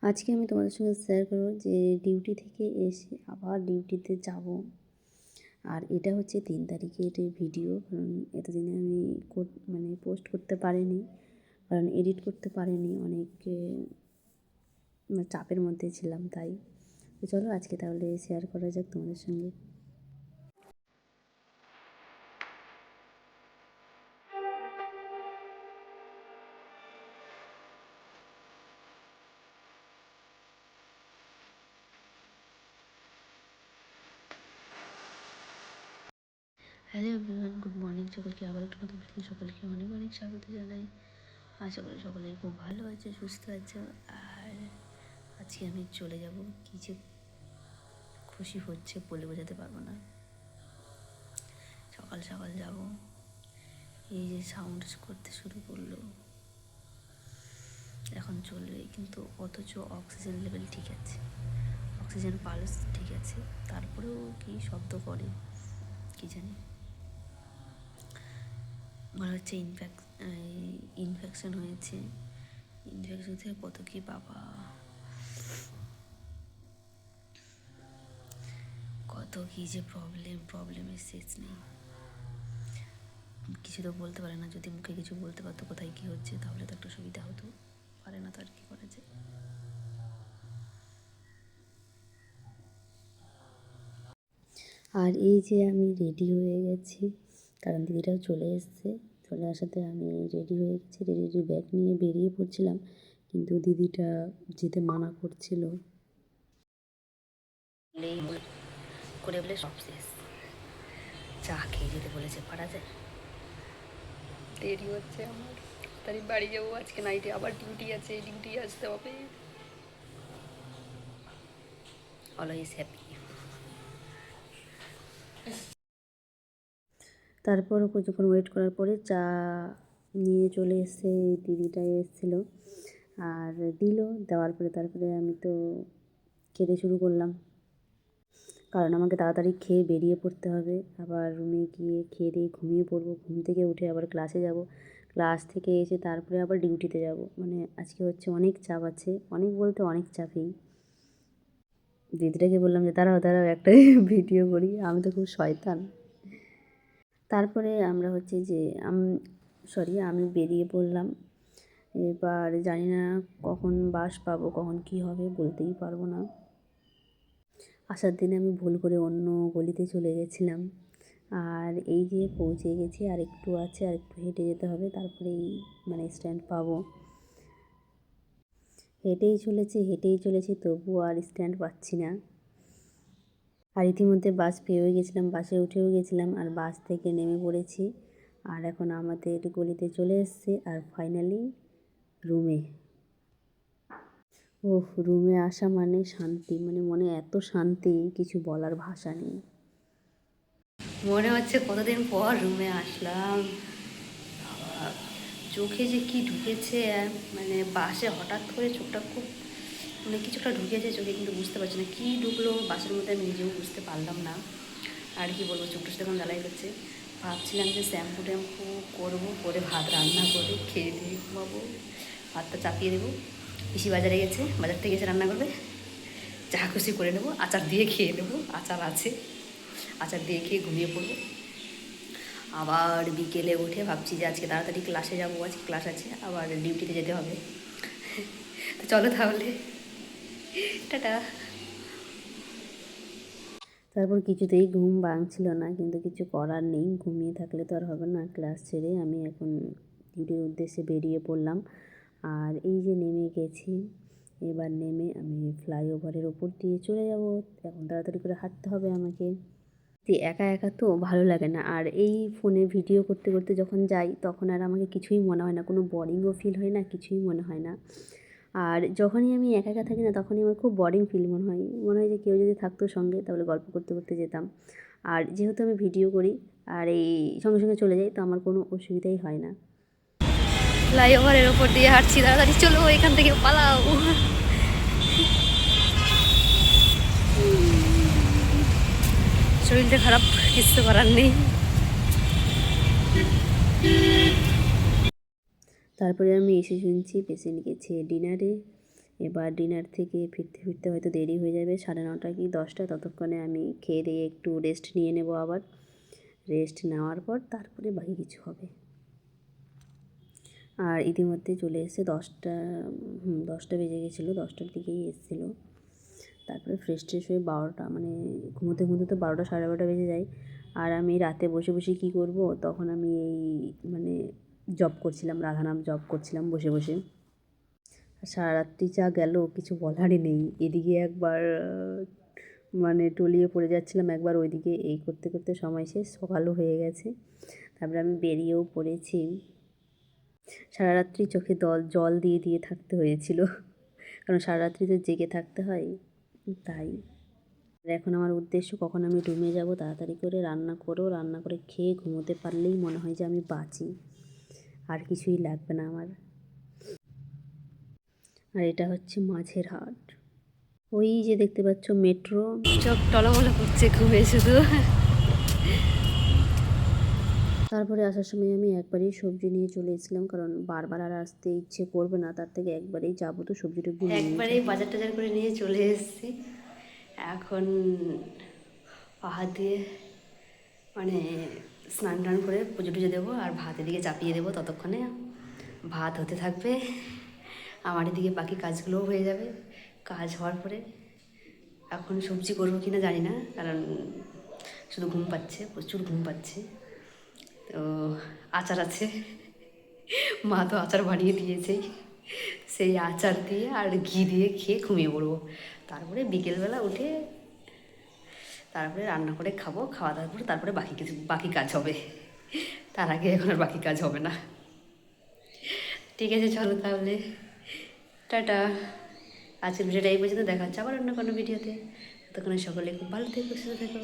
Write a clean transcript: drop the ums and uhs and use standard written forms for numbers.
আজকে আমি তোমাদের সঙ্গে শেয়ার করব যে ডিউটি থেকে এসে আবার ডিউটিতে যাব। আর এটা হচ্ছে 3 তারিখের ভিডিও, কারণ এতদিনে আমি পোস্ট করতে পারিনি, কারণ এডিট করতে পারিনি, অনেক চাপের মধ্যে ছিলাম। তাই তো চলো আজকে তাহলে শেয়ার করা যাক তোমাদের সঙ্গে। হ্যালো এভরিওয়ান, গুড মর্নিং সকলকে। আবার একটু নতুন ভিডিও সকলকে অনেক অনেক স্বাগত জানাই। আশা করি সকলে খুব ভালো আছে, সুস্থ আছে। আর আজকে আমি চলে যাব, কী যে খুশি হচ্ছে বলে বোঝাতে পারবো না। সকাল সকাল যাব, এই যে সাউন্ড করতে শুরু করলো, এখন চলবে, কিন্তু অথচ অক্সিজেন লেভেল ঠিক আছে, অক্সিজেন পালস ঠিক আছে, তারপরেও কি শব্দ করে কি জানি। মনে হচ্ছে ইনফেকশন হয়েছে। ইনফেকশন থেকে কত কি বাবা, কত কি যে প্রবলেমের শেষ নেই। কিছু তো বলতে পারে না, যদি মুখে কিছু বলতে পারতো কোথায় কি হচ্ছে তাহলে তো একটা সুবিধা হতো, পারে না তো আর কি করা যায়। আর এই যে আমি রেডি হয়ে গেছি, কারণ দিদিটাও চলে এসছে। চলে আসাতে আমি রেডি হয়ে গেছি, রেডি ব্যাগ নিয়ে বেরিয়ে পড়ছিলাম, কিন্তু দিদিটা যেতে মানা করছিল। করে বলে সব শেষ, চা খেয়ে যেতে বলেছে, পারা যায়। দেরি হচ্ছে আমার, তাই বাড়ি যাবো। আজকে নাইটে আবার ডিউটি আছে, ডিউটি আসতে হবে। Always happy. তারপর কিছুক্ষণ ওয়েট করার পরে চা নিয়ে চলে এসছে, দিদিটা এসেছিলো আর দিল। দেওয়ার পরে তারপরে আমি তো খেতে শুরু করলাম, কারণ আমাকে তাড়াতাড়ি খেয়ে বেরিয়ে পড়তে হবে। আবার রুমে গিয়ে খেয়ে দিয়ে ঘুমিয়ে পড়বো, ঘুম থেকে উঠে আবার ক্লাসে যাব, ক্লাস থেকে এসে তারপরে আবার ডিউটিতে যাব। আজকে হচ্ছে অনেক চাপ আছে, অনেক বলতে অনেক চাপই। দিদিটাকে বললাম যে দাঁড়াও একটা ভিডিও করি, আমি তো খুব শয়তান। তারপরে আমরা হচ্ছে যে আমি বেরিয়ে পড়লাম। এবার জানি না কখন বাস পাবো, কখন কি হবে বলতেই পারবো না। আসার দিনে আমি ভুল করে অন্য গলিতে চলে গেছিলাম, আর এই যে পৌঁছে গেছি, আর একটু আছে, আর একটু হেঁটে যেতে হবে, তারপরেই স্ট্যান্ড পাবো। হেঁটেই চলেছি, তবুও আর স্ট্যান্ড পাচ্ছি না। আর ইতিমধ্যে বাস পেয়েও গেছিলাম, বাসে উঠেও গেছিলাম, আর বাস থেকে নেমে পড়েছি। আর এখন আমাদের গলিতে চলে এসেছি, আর ফাইনালি রুমে। রুমে আসা মানে শান্তি, মনে এত শান্তি, কিছু বলার ভাষা নেই। মনে হচ্ছে কতদিন পর রুমে আসলাম। চোখে যে কি ঢুকেছে, বাসে হঠাৎ করে চোখটা খুব কিছুটা ঢুকেছে চোখে, কিন্তু বুঝতে পারছি না কী ঢুকলো বাসের মধ্যে, আমি নিজেও বুঝতে পারলাম না। আর কি বলবো, চোখটা সেরকম জ্বালাই করছে। ভাবছিলাম যে শ্যাম্পু ট্যাম্পু করবো, করে ভাত রান্না করে খেয়ে দিয়ে ঘুমাবো, ভাতটা চাপিয়ে দেবো। পিসি বাজারে গেছে, বাজার থেকে এসে রান্না করবে, চা খুশি করে নেবো, আচার দিয়ে খেয়ে নেবো, আচার আছে, আচার দিয়ে খেয়ে ঘুমিয়ে পড়বো। আবার বিকেলে উঠে ভাবছি যে আজকে তাড়াতাড়ি ক্লাসে যাবো, আজকে ক্লাস আছে, আবার ডিউটিতে যেতে হবে। তো চলো তাহলে, টাটা। তারপর কিছুতেই ঘুম ভাঙছিল না, কিন্তু কিছু করার নেই, ঘুমিয়ে থাকলে তো আর হবে না। ক্লাস ছেড়ে আমি এখন ডিউটির উদ্দেশ্যে বেরিয়ে পড়লাম। আর এই যে নেমে গেছি, এবার নেমে আমি ফ্লাইওভারের ওপর দিয়ে চলে যাব। এখন তাড়াতাড়ি করে হাঁটতে হবে আমাকে। একা একা তো ভালো লাগে না, আর এই ফোনে ভিডিও করতে করতে যখন যাই তখন আর আমাকে কিছুই মনে হয় না, কোনো বোরিংও ফিল হয় না, কিছুই মনে হয় না। আর যখনই আমি একা একা থাকি না, তখনই আমার খুব বোরিং ফিল মনে হয় যে কেউ যদি থাকতো সঙ্গে, তাহলে গল্প করতে করতে যেতাম। আর যেহেতু আমি ভিডিও করি আর এই সঙ্গে সঙ্গে চলে যাই, তো আমার কোনো অসুবিধাই হয় না। ফ্লাইওভারের ওপর দিয়ে হাঁটছি, তাড়াতাড়ি চলো এখান থেকে পালাও। শরীরটা খারাপ, কিছু করার নেই। তারপরে আমি এসে শুনছি পেশেন্ট গেছে ডিনারে। এবার ডিনার থেকে ফিরতে ফিরতে হয়তো দেরি হয়ে যাবে, 9:30 কি 10টা। ততক্ষণে আমি খেয়ে দিয়ে একটু রেস্ট নিয়ে নেব। আবার রেস্ট নেওয়ার পর তারপরে বাকি কিছু হবে। আর ইতিমধ্যে চলে এসেছে 10টা বেজে গেছিলো, 10টার দিকেই এসেছিলো। তারপরে ফ্রেশ ট্রেশ হয়ে 12টা, মানে ঘুমোতে ঘুমোতে তো 12টা 12:30 বেজে যায়। আর আমি রাতে বসে বসে কী করব, তখন আমি এই মানে জব করছিলাম, রাধানাম জব করছিলাম বসে বসে। সারা রাত্রি যা গেল কিছু বলারই নেই। এদিকে একবার মানে টলিয়ে পড়ে যাচ্ছিলাম, একবার ওইদিকে, এই করতে করতে সময় শেষ, সকালও হয়ে গেছে। তারপরে আমি বেরিয়েও পড়েছি। সারা রাত্রি চোখে জল দিয়ে দিয়ে থাকতে হয়েছিল, কারণ সারা রাত্রি তো জেগে থাকতে হয়। তাই এখন আমার উদ্দেশ্য, কখন আমি রুমে যাব, তাড়াতাড়ি করে রান্না করে খেয়ে ঘুমোতে পারলেই মনে হয় যে আমি বাঁচি, আর কিছুই লাগবে না আমার। আর এটা হচ্ছে মাঝের হাট। ওই যে দেখতে পাচ্ছ মেট্রো, চোখ টলমলো করছে ঘুমে শুধু। তারপরে আসার সময় আমি একবারেই সবজি নিয়ে চলে এসেছিলাম, কারণ বারবার আর আসতে ইচ্ছে করবে না, তার থেকে একবারেই যাবো তো সবজি টবজি নিয়ে একবারেই বাজার টাজার করে নিয়ে চলে এসেছি। এখন পাহাড় দিয়ে মানে স্নান টান করে পুজো টুজো দেবো, আর ভাত এদিকে চাপিয়ে দেবো। ততক্ষণে ভাত হতে থাকবে, আমার এদিকে বাকি কাজগুলোও হয়ে যাবে। কাজ হওয়ার পরে এখন সবজি করবো কিনা জানি না, কারণ শুধু ঘুম পাচ্ছে, প্রচুর ঘুম পাচ্ছে। তো আচার আছে, মা তো আচার বানিয়ে দিয়েছেই, সেই আচার দিয়ে আর ঘি দিয়ে খেয়ে ঘুমিয়ে পড়বো। তারপরে বিকেলবেলা উঠে তারপরে রান্না করে খাবো, খাওয়া দাওয়ার পরে তারপরে বাকি কাজ হবে। তার আগে এখন আর বাকি কাজ হবে না। ঠিক আছে, চলো তাহলে, টাটা। আজকের ভিডিওটা এই পর্যন্ত, দেখা হচ্ছে আবার অন্য কোনো ভিডিওতে। ততক্ষণে সকলে খুব ভালো থেকো, সুস্থ থেকো।